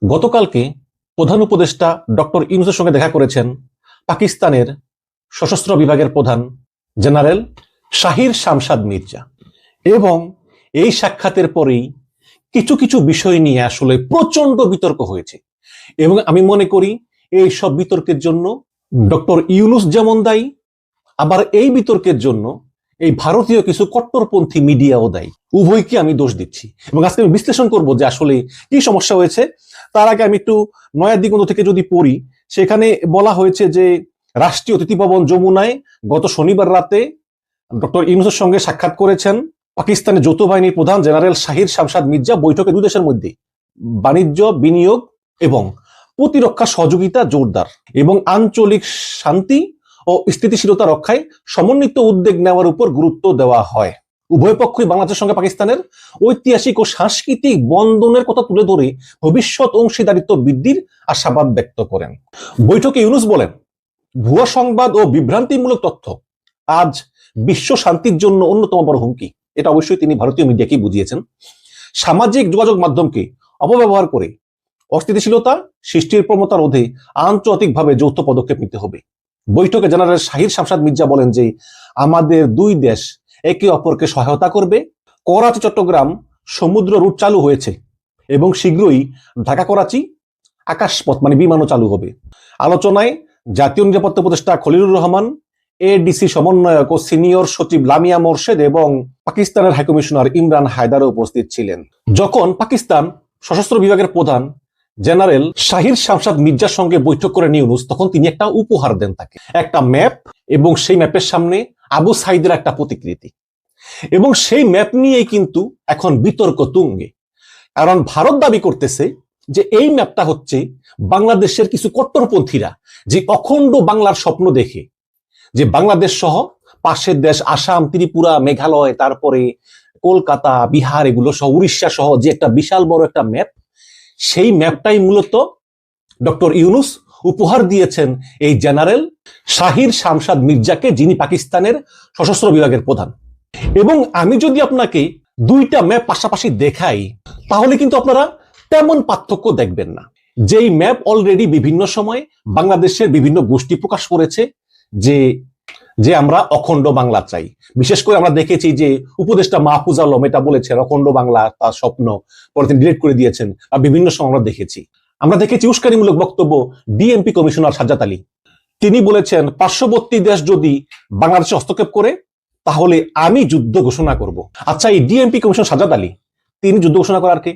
গতকালকে প্রধান উপদেষ্টা ডক্টর ইউনূসের সঙ্গে দেখা করেছেন পাকিস্তানের সশস্ত্র বিভাগের প্রধান জেনারেল শাহির শামশাদ মির্জা। এবং এই সাক্ষাতের পরেই কিছু কিছু বিষয় নিয়ে আসলে প্রচন্ড বিতর্ক হয়েছে। এবং আমি মনে করি এই সব বিতর্কের জন্য ডক্টর ইউনূস যেমন দায়ী, আবার এই বিতর্কের জন্য এই ভারতীয় কিছু কট্টরপন্থী মিডিয়াও দায়ী। উভয়কে আমি দোষ দিচ্ছি এবং আজকে আমি বিশ্লেষণ করব যে আসলে কি সমস্যা হয়েছে। তার আগে আমি একটু নয়া দিগন্ত থেকে যদি পড়ি, সেখানে বলা হয়েছে যে রাষ্ট্রীয় অতিথি ভবন যমুনায় গত শনিবার রাতে ডক্টর ইউনূসের সঙ্গে সাক্ষাৎ করেছেন পাকিস্তানের যৌথ বাহিনীর প্রধান জেনারেল শাহির শামশাদ মির্জা। বৈঠকে দুই দেশের মধ্যে বাণিজ্য, বিনিয়োগ এবং প্রতিরক্ষা সহযোগিতা জোরদার এবং আঞ্চলিক শান্তি ও স্থিতিশীলতা রক্ষায় সমন্বিত উদ্যোগ নেওয়ার উপর গুরুত্ব দেওয়া হয়। উভয় পক্ষই বাংলাদেশের সঙ্গে পাকিস্তানের ঐতিহাসিক ও সাংস্কৃতিক বন্ধনের কথা তুলে ধরে ভবিষ্যৎ অংশীদারিত্ব বৃদ্ধির আশাবাদ ব্যক্ত করেন। বৈঠকে ইউনূস বলেন, ভুয়া সংবাদ ও বিভ্রান্তিমূলক তথ্য আজ বিশ্ব শান্তির জন্য অন্যতম বড় হুমকি। এটা অবশ্যই তিনি ভারতীয় মিডিয়াকে বুঝিয়েছেন। সামাজিক যোগাযোগ মাধ্যমকে অপব্যবহার করে অস্থিতিশীলতা সৃষ্টির প্রবণতা রোধে আন্তর্জাতিকভাবে যৌথ পদক্ষেপ নিতে হবে। বৈঠকে জেনারেল শাহির শামশাদ মির্জা বলেন যে আমাদের দুই দেশ একে অপরকে সহায়তা করবে। করাচি চট্টগ্রাম সমুদ্র রুট চালু হয়েছে এবং শীঘ্রই ঢাকা করাচি আকাশপথ বিমানও চালু হবে। আলোচনায় জাতীয় নিরাপত্তা উপদেষ্টা খলিলুর রহমান, এডিসি সমন্বয়ক ও সিনিয়র সচিব লামিয়া মোর্শেদ এবং পাকিস্তানের হাইকমিশনার ইমরান হায়দারও উপস্থিত ছিলেন। যখন পাকিস্তান সশস্ত্র বিভাগের প্রধান জেনারেল শাহির শামশাদ মির্জার সঙ্গে বৈঠক করে ইউনূস, তখন তিনি একটা উপহার দেন তাকে, একটা ম্যাপ, এবং সেই ম্যাপের সামনে আবু সাইদের একটা প্রতিকৃতি। এবং সেই ম্যাপ নিয়েই কিন্তু এখন বিতর্ক তুঙ্গে, কারণ ভারত দাবি করতেছে যে এই ম্যাপটা হচ্ছে বাংলাদেশের কিছু কট্টরপন্থীরা যে অখণ্ড বাংলার স্বপ্ন দেখে, যে বাংলাদেশ সহ পাশের দেশ আসাম, ত্রিপুরা, মেঘালয়, তারপরে কলকাতা, বিহার, এগুলো সহ উড়িষ্যা সহ যে একটা বিশাল বড় একটা ম্যাপ, সেই ম্যাপটাই মূলত ডক্টর ইউনূস উপহার দিয়েছেন এই জেনারেল শাহির শামশাদ মির্জাকে, যিনি পাকিস্তানের সশস্ত্র বিভাগের প্রধান। এবং আমি যদি আপনাকে দুইটা ম্যাপ পাশাপাশি দেখাই, তাহলে কিন্তু আপনারা তেমন পার্থক্য দেখবেন না। যেই ম্যাপ অলরেডি বিভিন্ন সময় বাংলাদেশের বিভিন্ন গোষ্ঠী প্রকাশ করেছে যে যে আমরা অখণ্ড বাংলা চাই। বিশেষ করে আমরা দেখেছি যে উপদেষ্টা মাহফুজ আলম এটা বলেছেন, অখণ্ড বাংলা তার স্বপ্ন, পরে তিনি ডিলিট করে দিয়েছেন। আর বিভিন্ন সময় আমরা দেখেছি উস্কানিমূলক বক্তব্য ডিএমপি কমিশনার সাজ্জাদ আলী, তিনি বলেছেন পার্শ্ববর্তী দেশ যদি বাংলাদেশে হস্তক্ষেপ করে তাহলে আমি যুদ্ধ ঘোষণা করব। আচ্ছা, এই ডিএমপি কমিশনার সাজ্জাদ আলী তিনি যুদ্ধ ঘোষণা করার কে?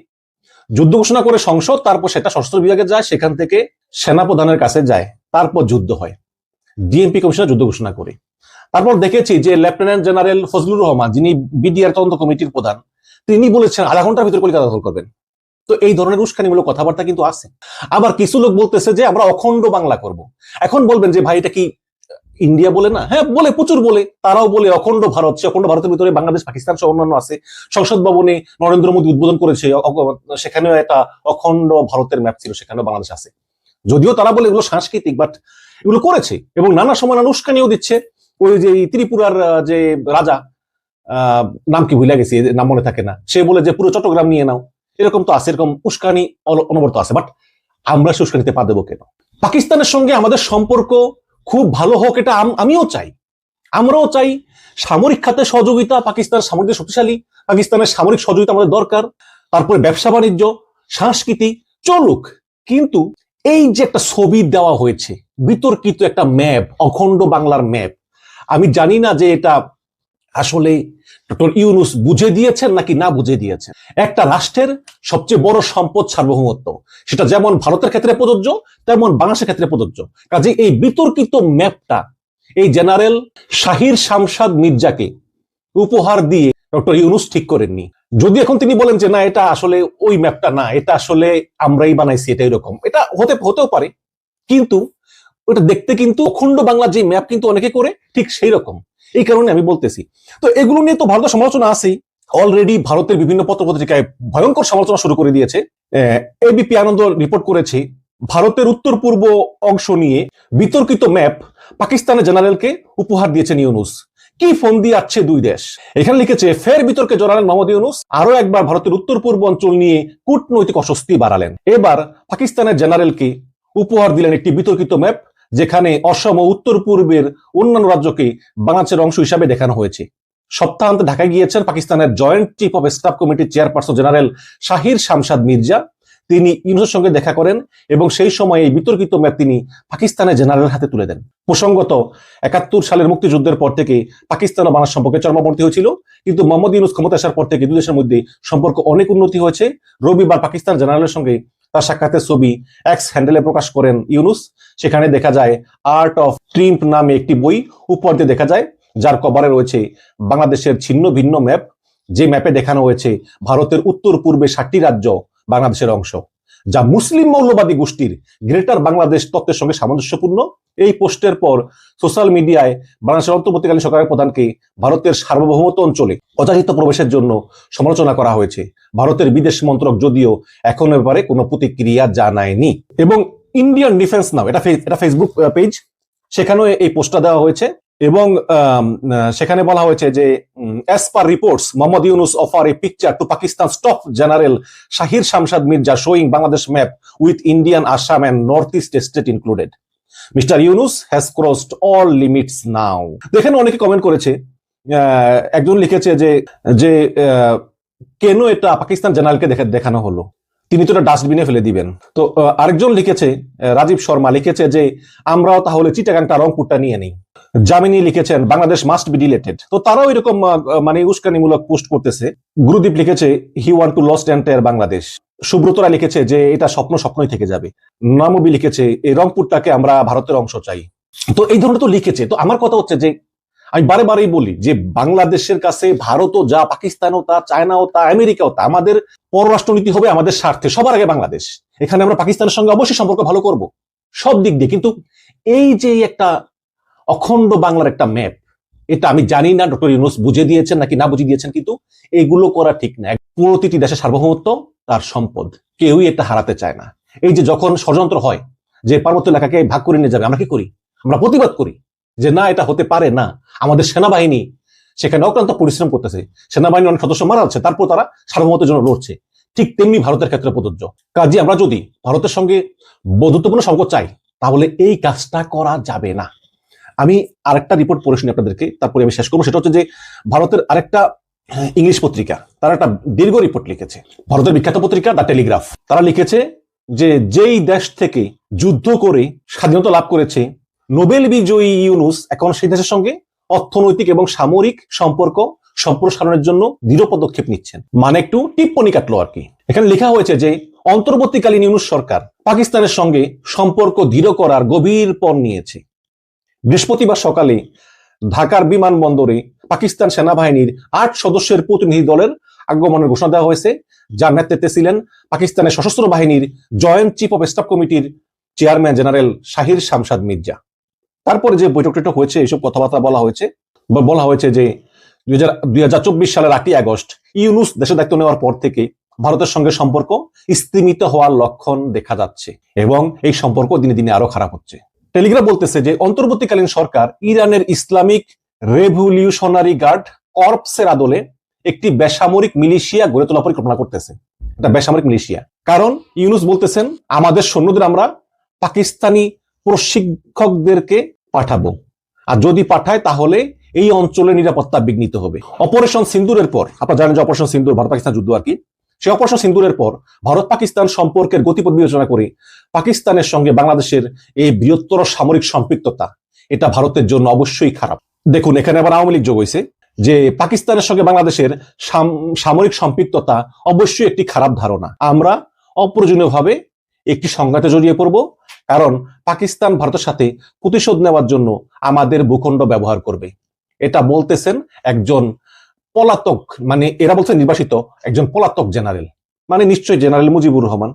যুদ্ধ ঘোষণা করে সংসদ, তারপর সেটা সশস্ত্র বিভাগে যায়, সেখান থেকে সেনাপ্রধানের কাছে যায়, তারপর যুদ্ধ হয়। ডিএমপি কমিশনার যুদ্ধ ঘোষণা করে। তারপর দেখেছি যে লেফটেন্যান্ট জেনারেল ফজলুর রহমান, যিনি বিডিআর তদন্ত কমিটির প্রধান, তিনি বলেছেন আধা ঘন্টার ভিতরে কলকাতা দখল করবেন। তো এই ধরনের উস্কানিমূলক কথাবার্তা কিন্তু আছে। আবার কিছু লোক বলতেছে যে আমরা অখণ্ড বাংলা করব। এখন বলবেন যে ভাই এটা কি ইন্ডিয়া বলে না? হ্যাঁ বলে, প্রচুর বলে। তারাও বলে অখণ্ড ভারত। সে অখণ্ড ভারতের ভিতরে বাংলাদেশ, পাকিস্তান সহ অন্যান্য আছে। সংসদ ভবনে নরেন্দ্র মোদী উদ্বোধন করেছে, সেখানেও একটা অখণ্ড ভারতের ম্যাপ ছিল, সেখানেও বাংলাদেশ আছে। যদিও তারা বলে এগুলো সাংস্কৃতিক, বাট এগুলো করেছে এবং নানা সময় নানা উস্কানিও দিচ্ছে। ওই যে ত্রিপুরার যে রাজা, নাম কি ভুলে গেছি, নাম মনে থাকে না, সে বলে যে পুরো চট্টগ্রাম নিয়ে নাও। এরকম তো আছে, এরকম উস্কানি অনবরত আছে। বাট আমরা সে উস্কানিতে পা দেবো কেন? পাকিস্তানের সঙ্গে আমাদের সম্পর্ক খুব ভালো হোক, এটা আমিও চাই, আমরাও চাই। সামরিক খাতে সহযোগিতা, পাকিস্তান সামরিক শক্তিশালী, পাকিস্তানের সামরিক সহযোগিতা আমাদের দরকার। তারপরে ব্যবসা বাণিজ্য, সংস্কৃতি চলুক। কিন্তু এই যে একটা ছবি দেওয়া হয়েছে, বিতর্কিত একটা ম্যাপ, অখণ্ড বাংলার ম্যাপ, আমি জানি না যে এটা আসলে ডক্টর ইউনূস বুঝে দিয়েছেন নাকি না বুঝে দিয়েছেন। একটা রাষ্ট্রের সবচেয়ে বড় সম্পদ সার্বভৌমত্ব, সেটা যেমন ভারতের ক্ষেত্রে প্রযোজ্য তেমন বাংলাদেশের ক্ষেত্রে প্রযোজ্য। কাজে এই বিতর্কিত ম্যাপটা এই জেনারেল শাহির শামশাদ মির্জাকে উপহার দিয়ে ডক্টর ইউনূস ঠিক করেননি। যদি এখন তিনি বলেন যে না এটা আসলে ওই ম্যাপটা না, এটা আসলে আমরাই বানাইছি, এটা এরকম, এটা হতেও পারে, কিন্তু ওটা দেখতে কিন্তু অখণ্ড বাংলা যে ম্যাপ কিন্তু অনেকে করে ঠিক সেই রকম। এই কারণে আমি বলতেছি। তো এগুলো নিয়ে তো ভারতের সমালোচনা আছেই। অলরেডি ভারতের বিভিন্ন পত্রপত্রিকায় ভয়ঙ্কর সমালোচনা শুরু করে দিয়েছে। এবিপি আনন্দ রিপোর্ট করেছে ভারতের উত্তর পূর্ব অংশ নিয়ে বিতর্কিত ম্যাপ পাকিস্তানের জেনারেলকে উপহার দিয়েছেন ইউনূস। কি ফোন দিয়ে আসছে দুই দেশ। এখানে লিখেছে, ফের বিতর্কে জড়ালেন মোহাম্মদ ইউনূস, আরো একবার ভারতের উত্তর পূর্ব অঞ্চল নিয়ে কূটনৈতিক অস্বস্তি বাড়ালেন। এবার পাকিস্তানের জেনারেলকে উপহার দিলেন একটি বিতর্কিত ম্যাপ, যেখানে অসম ও উত্তর পূর্বের অন্যান্য রাজ্যকে বাংলাদেশের অংশ হিসাবে দেখানো হয়েছে। সপ্তাহান্তে ঢাকায় গিয়েছেন পাকিস্তানের জয়েন্ট চিফ অফ স্টাফ কমিটির চেয়ারপারসন জেনারেল শাহির শামশাদ মির্জা। তিনি ইউনূসের সঙ্গে দেখা করেন এবং সেই সময় এই বিতর্কিত ম্যাপ তিনি পাকিস্তানের জেনারেলের হাতে তুলে দেন। প্রসঙ্গত ৭১ সালের মুক্তিযুদ্ধের পর থেকে পাকিস্তান ও বাংলাদেশ সম্পর্কে চরমপন্থী হয়েছিল, কিন্তু মোহাম্মদ ইউনূস ক্ষমতা আসার পর থেকে দুই দেশের মধ্যে সম্পর্ক অনেক উন্নতি হয়েছে। রবিবার পাকিস্তান জেনারেলের সঙ্গে তার সাক্ষাতের ছবি এক্স হ্যান্ডেলে প্রকাশ করেন ইউনূস। সেখানে দেখা যায় আর্ট অফ ট্রিম্প নামে একটি বই উপহার দিয়ে দেখা যায়, যার কভারে রয়েছে বাংলাদেশের ছিন্ন ভিন্ন ম্যাপ, যে ম্যাপে দেখানো হয়েছে ভারতের উত্তর পূর্বে ৭টি রাজ্য বাংলাদেশের অংশ, যা মুসলিম মৌলবাদী গোষ্ঠীর গ্রেটার বাংলাদেশ তত্ত্বের সঙ্গে সামঞ্জস্যপূর্ণ। এই পোস্টের পর সোশ্যাল মিডিয়ায় বাংলাদেশের অন্তর্বর্তীকালীন সরকারের প্রধানকে ভারতের সার্বভৌমত্ব অঞ্চলে অযাচিত প্রবেশের জন্য সমালোচনা করা হয়েছে। ভারতের বিদেশ মন্ত্রক যদিও এখন ব্যাপারে কোনো প্রতিক্রিয়া জানায়নি। এবং ইন্ডিয়ান ডিফেন্স নাও, এটা ফেসবুক পেজ, সেখানেও এই পোস্টটা দেওয়া হয়েছে এবং সেখানে বলা হয়েছে যে as per reports Mohammad Yunus offer a picture to Pakistan's top general Shahir Shamshad Mirza showing Bangladesh map with Indian Assam and north east state included. Mister Yunus has crossed all limits now. দেখেন অনেকে কমেন্ট করেছে, একজন লিখেছে যে কেন এটা পাকিস্তান জেনারেলকে দেখানো হলো, তিনি তো এটা ডাস্টবিনে ফেলে দিবেন। তো আরেকজন লিখেছে, রাজীব শর্মা লিখেছে যে আমরাও তাহলে চিটাগাংটা রংপুরটা নিয়ে নেই। জামিনী লিখেছেন বাংলাদেশ মাস্ট বি ডিলেটেড। তো তারাও এরকম মানে উস্কানিমূলক পোস্ট করতেছে। গুরুদীপ লিখেছে he want to lost entire Bangladesh. সুব্রতরা লিখেছে যে এটা স্বপ্নই থেকে যাবে। নামবি লিখেছে এই রংপুরটাকে আমরা ভারতের অংশ চাই। তো এই ধরনের তো লিখেছে। তো আমার কথা হচ্ছে যে আমি বারেই বলি যে বাংলাদেশের কাছে ভারতও যা, পাকিস্তানও তা, চায়নাও তা, আমেরিকাও তা, আমাদের পররাষ্ট্রনীতি হবে আমাদের স্বার্থে সবার আগে বাংলাদেশ। এখানে আমরা পাকিস্তানের সঙ্গে অবশ্যই সম্পর্ক ভালো করব সব দিক দিয়ে, কিন্তু এই যে একটা অখণ্ড বাংলার একটা ম্যাপ, এটা আমি জানি না ডক্টর ইউনূস বুঝে দিয়েছেন নাকি না বুঝে দিয়েছেন, কিন্তু এগুলো করা ঠিক না। প্রতিটি দেশের সার্বভৌমত্ব তার সম্পদ, কেউই এটা হারাতে চায় না। এই যে যখন ষড়যন্ত্র হয় যে পার্বত্য এলাকাকে ভাগ করে নিয়ে যাবে, আমরা কি করি? আমরা প্রতিবাদ করি যে না, এটা হতে পারে না। আমাদের সেনাবাহিনী সেখানে অক্লান্ত পরিশ্রম করতেছে, সেনাবাহিনীর অনেক সদস্য মারা যাচ্ছে, তারপর তারা সার্বভৌমত্বের জন্য লড়ছে। ঠিক তেমনি ভারতের ক্ষেত্রে প্রযোজ্য। কাজে আমরা যদি ভারতের সঙ্গে বন্ধুত্বপূর্ণ সম্পর্ক চাই, তাহলে এই কাজটা করা যাবে না। আমি আরেকটা রিপোর্ট পড়ে শুনি আপনাদেরকে, তারপরে আমি শেষ করবো। সেটা হচ্ছে যে ভারতের আরেকটা ইংলিশ পত্রিকা, তারা একটা দীর্ঘ রিপোর্ট লিখেছে, ভারতের বিখ্যাত পত্রিকা দ্য টেলিগ্রাফ। তারা লিখেছে যে যেই দেশ থেকে যুদ্ধ করে স্বাধীনতা লাভ করেছে নোবেল বিজয়ী ইউনূস এখন সেই দেশের সঙ্গে অর্থনৈতিক এবং সামরিক সম্পর্ক সম্প্রসারণের জন্য দৃঢ় পদক্ষেপ নিচ্ছেন। মানে একটু টিপ্পনি কাটলো আর কি। এখানে লেখা হয়েছে যে অন্তর্বর্তীকালীন ইউনূস সরকার পাকিস্তানের সঙ্গে সম্পর্ক দৃঢ় করার গভীর পণ নিয়েছে। বৃহস্পতিবার সকালে ঢাকার বিমানবন্দরে পাকিস্তান সেনাবাহিনীর ৮ সদস্যের প্রতিনিধি দলের আগমনের ঘোষণা দেওয়া হয়েছে, যার নেতৃত্বে ছিলেন পাকিস্তানের সশস্ত্র বাহিনীর জয়েন্ট চিফ অফ স্টাফ কমিটির চেয়ারম্যান জেনারেল শাহির শামশাদ মির্জা। তারপরে যে বৈঠকটা হয়েছে, এইসব কথাবার্তা বলা হয়েছে যে ২০২৪ সালের ৮ই আগস্ট ইউনূস দেশে দায়িত্ব নেওয়ার পর থেকে ভারতের সঙ্গে সম্পর্ক স্তিমিত হওয়ার লক্ষণ দেখা যাচ্ছে এবং এই সম্পর্ক দিনে দিনে আরো খারাপ হচ্ছে। টেলিগ্রাফ বলতেছে যে অন্তর্বর্তীকালীন সরকার ইরানের ইসলামিক রেভলিউশনারি গার্ড কর্পসের আদলে একটি বেসামরিক মিলিশিয়া গড়ে তোলার পরিকল্পনা করতেছে। এটা বেসামরিক মিলিশিয়া, কারণ ইউনূস বলতেছেন আমাদের সৈন্যদের আমরা পাকিস্তানি প্রশিক্ষকদেরকে পাঠাবো, আর যদি পাঠায় তাহলে এই অঞ্চলের নিরাপত্তা বিঘ্নিত হবে। অপারেশন সিন্দুরের পর, আপনারা জানেন যে অপারেশন সিন্দুর ভারত পাকিস্তান যুদ্ধ আর কি, সেই অপারেশন সিন্দুরের পর ভারত পাকিস্তান সম্পর্কের গতিপথ বিবেচনা করে পাকিস্তানের সঙ্গে বাংলাদেশের এই বৃহত্তর সামরিক সম্পৃক্ততা, এটা ভারতের জন্য অবশ্যই খারাপ। দেখুন এখানে আবার আওয়ামী লীগ যোগ হয়েছে যে পাকিস্তানের সঙ্গে বাংলাদেশের সামরিক সম্পৃক্ততা অবশ্যই একটি খারাপ ধারণা। আমরা অপ্রয়োজনীয়ভাবে একটি সংঘাতে জড়িয়ে পড়ব, কারণ পাকিস্তান ভারতের সাথে প্রতিশোধ নেওয়ার জন্য আমাদের ভূখণ্ড ব্যবহার করবে। এটা বলতেছেন একজন পলাতক, মানে এরা বলছেন নির্বাসিত একজন পলাতক জেনারেল, মানে নিশ্চয়ই জেনারেল মুজিবুর রহমান।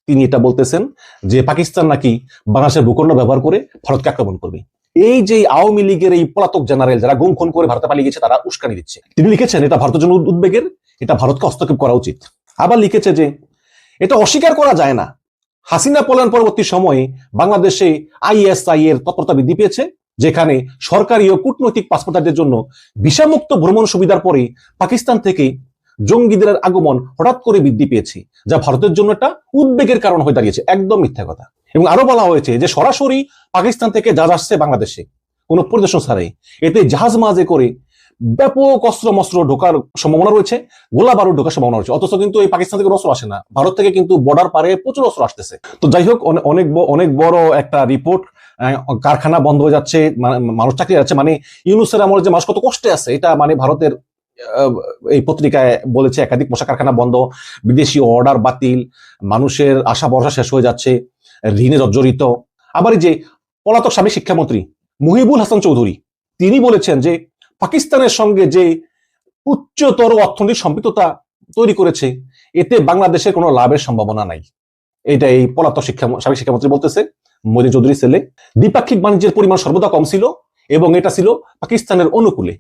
তিনি এটা বলতেছেন যে পাকিস্তান নাকি বাংলাদেশের ভূখণ্ড ব্যবহার করে ভারতকে আক্রমণ করবে। এই যে আওয়ামী লীগের এই পলাতক জেনারেল যারা গুম খুন করে ভারতে পালিয়ে গেছে, তারা উস্কানি দিচ্ছে। তিনি লিখেছেন এটা ভারতের জন্য উদ্বেগের, এটা ভারতকে হস্তক্ষেপ করা উচিত। আবার লিখেছে যে এটা অস্বীকার করা যায় না, হাসিনা পলায়ন পরবর্তী সময়ে বাংলাদেশে আইএসআই এর তৎপরতা বৃদ্ধি পেয়েছে যেখানে সরকারি ও কূটনৈতিক পাসপোর্টারদের জন্য ভিসামুক্ত ভ্রমণ সুবিধার পরে পাকিস্তান থেকে জঙ্গিদের আগমন হঠাৎ করে বৃদ্ধি পেয়েছে, যা ভারতের জন্য একটা উদ্বেগের কারণ হয়ে দাঁড়িয়েছে। একদম মিথ্যা কথা। এবং আরো বলা হয়েছে যে সরাসরি পাকিস্তান থেকে জাহাজ আসছে বাংলাদেশে কোনো পরিদর্শন ছাড়াই। এতে জাহাজ মাঝে করে ব্যাপক অস্ত্র মস্ত্র ঢোকার সম্ভাবনা রয়েছে, গোলা বারুদ ঢোকার সম্ভাবনা রয়েছে। অথচ কিন্তু এই পাকিস্তান থেকে অস্ত্র আসে না, ভারত থেকে কিন্তু বর্ডার পারে প্রচুর অস্ত্র আসতেছে। তো যাই হোক, অনেক বড় একটা রিপোর্ট। কারখানা বন্ধ হয়ে যাচ্ছে, মানুষ চাকরি যাচ্ছে, মানে ইউনূসের আমলে যে মানুষ কত কষ্টে আছে এটা মানে ভারতের এই পত্রিকায় বলেছে। একাধিক পোশাক কারখানা বন্ধ, বিদেশি অর্ডার বাতিল, মানুষের আশা ভরসা শেষ হয়ে যাচ্ছে, ঋণে জর্জরিত। আবার এই যে পলাতক সাবেক শিক্ষামন্ত্রী মুহিবুল হাসান চৌধুরী, তিনি বলেছেন যে পাকিস্তানের সঙ্গে যে উচ্চতর অর্থনৈতিক সম্পৃক্ততা তৈরি করেছে এতে বাংলাদেশের কোনো লাভের সম্ভাবনা নাই। এটা এই পলাতক সাবেক শিক্ষামন্ত্রী বলতেছে, মদিন চৌধুরীর ছেলে। দ্বিপাক্ষিক বাণিজ্যের পরিমাণ সর্বদা কম ছিল এবং এটা ছিল পাকিস্তানের অনুকূলে।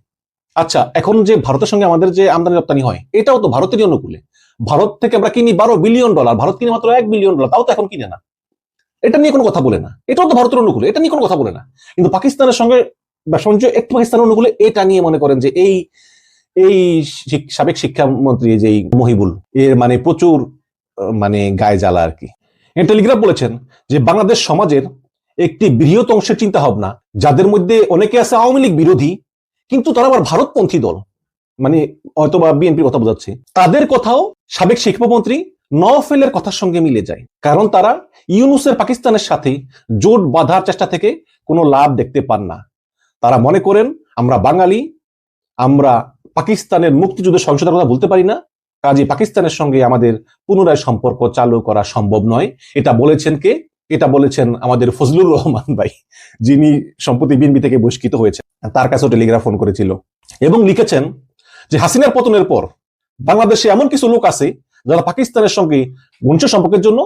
আচ্ছা, এখন যে ভারতের সঙ্গে আমাদের যে আমদানি রপ্তানি হয় এটাও তো ভারতেরই অনুকূলে। ভারত থেকে আমরা কিনি $12 বিলিয়ন, ভারত কিনে মাত্র $1 বিলিয়ন, তাও তো এখন কিনে না। এটা নিয়ে কোনো কথা বলে না। এটাও তো ভারতের অনুকূলে, এটা নিয়ে কোনো কথা বলে না। কিন্তু পাকিস্তানের সঙ্গে বাণিজ্য একটু পাকিস্তানের অনুকূলে, এটা নিয়ে মনে করেন যে এই সাবেক শিক্ষামন্ত্রী যে মহিবুল এর মানে প্রচুর মানে গায়ে জ্বালা আর কি। টেলিগ্রাফ বলেছেন যে বাংলাদেশ সমাজের একটি বৃহৎ অংশের চিন্তা ভাবনা, যাদের মধ্যে অনেকে আছে আওয়ামী লীগ বিরোধী কিন্তু তারা আবার ভারতপন্থী দল, মানে হয়তো বা বিএনপির কথা বোঝাচ্ছে, তাদের কথাও সাবেক শিক্ষামন্ত্রী নওফেলের কথার সঙ্গে মিলে যায়। কারণ তারা ইউনূসের পাকিস্তানের সাথে জোট বাঁধার চেষ্টা থেকে কোনো লাভ দেখতে পান না। তারা মনে করেন আমরা বাঙালি, আমরা পাকিস্তানের মুক্তিযুদ্ধের সহিংসতার কথা বলতে পারি না, কাজে পাকিস্তানের সঙ্গে আমাদের পুনরায় সম্পর্ক চালু করা সম্ভব নয়। এটা বলেছেন কে? এটা বলেছেন আমাদের ফজলুর রহমান ভাই, যিনি সম্প্রতি বিএনপি থেকে বহিষ্কৃত হয়েছে। তার কাছেও টেলিগ্রাফ ফোন করেছিল এবং লিখেছেন যে হাসিনার পতনের পর বাংলাদেশে এমন কিছু লোক আছে যারা পাকিস্তানের সঙ্গে ঘনিষ্ঠ সম্পর্কের জন্য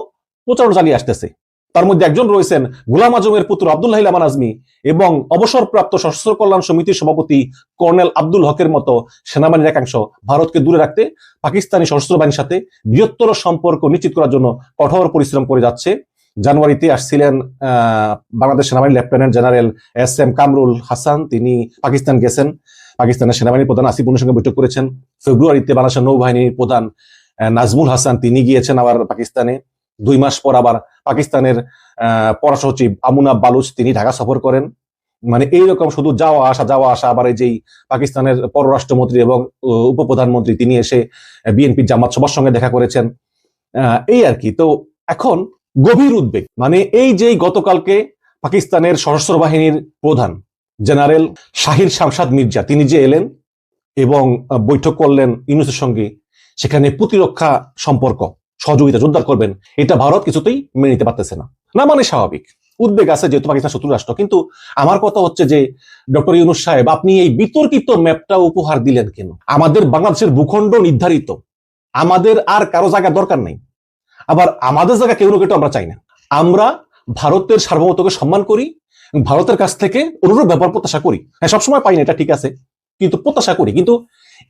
প্রচারণা চালিয়ে আসতেছে। তার মধ্যে একজন রয়েছেন গোলাম আজমের পুত্র আব্দুল্লাহ আমান আজমি এবং অবসরপ্রাপ্ত সশস্ত্র কল্যাণ সমিতির সভাপতি কর্নেল আব্দুল হকের মতো সেনাবাহিনীর একাংশ ভারতকে দূরে রাখতে পাকিস্তানি সশস্ত্র বাহিনীর সাথে বৃহত্তর সম্পর্ক নিশ্চিত করার জন্য কঠোর পরিশ্রম করে যাচ্ছে। জানুয়ারিতে আসছিলেন বাংলাদেশ সেনাবাহিনীর lieutenant general SM Kamrul Hasan, তিনি পাকিস্তান গেছেন, পাকিস্তানের সেনাবাহিনীর প্রধান আসিফ উনির সঙ্গে বৈঠক করেছেন। ফেব্রুয়ারিতে বাংলাদেশের নৌবাহিনীর প্রধান নাজমুল হাসান তিনি গিয়েছেন আবার পাকিস্তানে। 2 মাস পর আবার পাকিস্তানের পররাষ্ট্র সচিব আমুনা বালুচ তিনি ঢাকা সফর করেন। মানে এইরকম শুধু যাওয়া আসা। আবার এই যে পাকিস্তানের পররাষ্ট্রমন্ত্রী এবং উপপ্রধানমন্ত্রী তিনি এসে বিএনপির জামাত সবার সঙ্গে দেখা করেছেন, এই আর কি। তো এখন গভীর উদ্বেগ, মানে এই যে গতকালকে পাকিস্তানের সশস্ত্র বাহিনীর প্রধান জেনারেল শাহির শামশাদ মির্জা তিনি যে এলেন এবং বৈঠক করলেন ইউনূসের সঙ্গে, সেখানে প্রতিরক্ষা সম্পর্ক সহযোগিতা জোরদার করবেন, এটা ভারত কিছুতেই মেনে নিতে পারতেছে না। না মানে স্বাভাবিক, উদ্বেগ আছে যেহেতু পাকিস্তান শত্রু রাষ্ট্র। কিন্তু আমার কথা হচ্ছে যে ডক্টর ইউনূস সাহেব, আপনি এই বিতর্কিত ম্যাপটা উপহার দিলেন কেন? আমাদের বাংলাদেশের ভূখণ্ড নির্ধারিত, আমাদের আর কারো জায়গা দরকার নেই। আবার আমাদের জায়গা কেউ কেউ আমরা চাই না। আমরা ভারতের সার্বভৌমত্বকে সম্মান করি, ভারতের কাছ থেকে অনুরূপ ব্যবহার প্রত্যাশা করি। হ্যাঁ, সবসময় পাই না, এটা ঠিক আছে, কিন্তু প্রত্যাশা করি। কিন্তু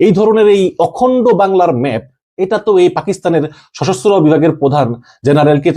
এই ধরনের এই অখণ্ড বাংলার ম্যাপ, এটা তো এই পাকিস্তানের সশস্ত্র বিভাগের প্রধান জেনারেলকে